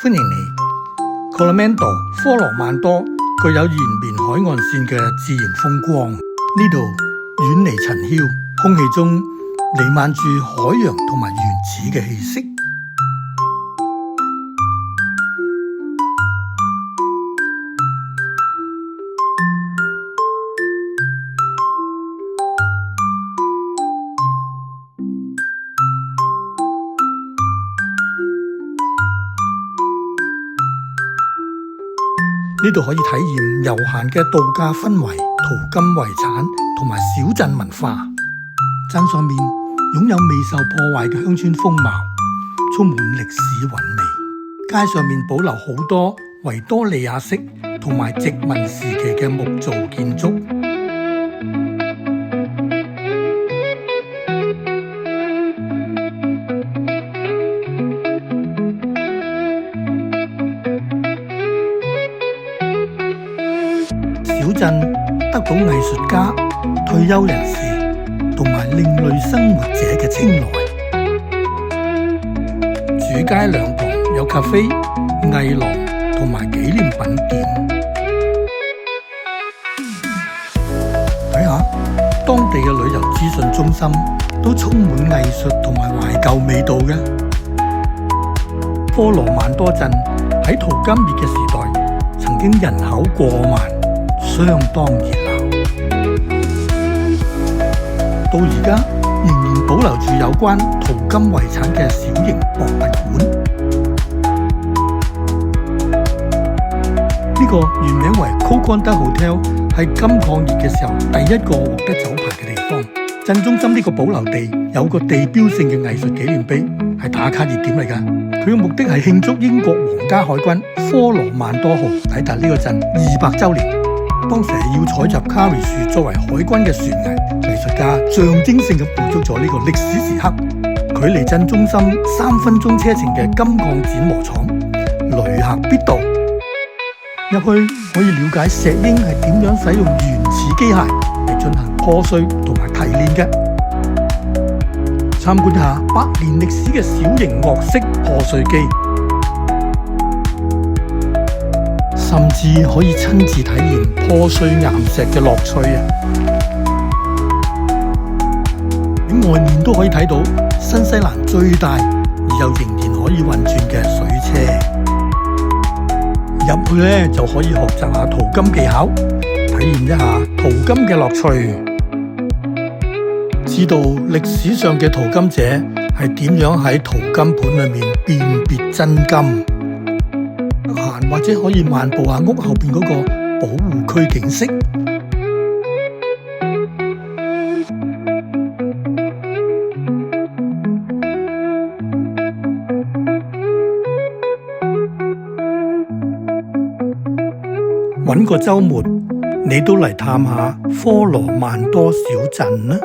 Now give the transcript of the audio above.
歡迎你 Coromandel 科羅曼多具有延綿海岸線嘅自然風光，呢度遠離塵囂，空氣中彌漫住海洋同埋原始嘅氣息。呢度可以體驗悠閒嘅度假氛圍、淘金遺產同埋小鎮文化。鎮上面擁有未受破壞嘅鄉村風貌，充滿歷史韻味。街上面保留好多維多利亞式同埋殖民時期嘅木造建築。小鎮得到藝術家、退休人士同埋另類生活者嘅青睞。主街兩旁有咖啡、藝廊同埋紀念品店。睇下當地嘅旅遊資訊中心都充滿藝術同埋懷舊味道嘅。科羅曼多鎮喺淘金熱嘅時代，曾經人口過萬，相當熱鬧，到而家仍然保留住有關淘金遺產嘅小型博物館。呢個原名為 Coconut Hotel， 係金礦熱嘅時候第一個獲得酒牌嘅地方。鎮中心呢個保留地有個地標性嘅藝術紀念碑，係打卡熱點嚟㗎。佢嘅目的係慶祝英國皇家海軍科羅曼多號抵達呢個鎮200週年。當時係要採集卡瑞樹作為海軍嘅船危，藝術家象徵性咁捕捉咗呢個歷史時刻。距離鎮中心3分鐘車程嘅金礦剪磨廠，旅客必到。入去可以了解石英係點樣使用原始機械嚟進行破碎同埋提煉嘅。參觀下100年歷史嘅小型樂式破碎機。甚至可以親自體驗破碎岩石嘅樂趣啊！喺外面都可以睇到新西蘭最大而又仍然可以運轉嘅水車。入去呢，就可以學習下淘金技巧，體驗一下淘金嘅樂趣，知道歷史上嘅淘金者係點樣喺淘金盤裏面辨別真金。或者可以漫步下屋後邊嗰個保護區景色。搵個週末，你都嚟探下科羅曼多小鎮啦！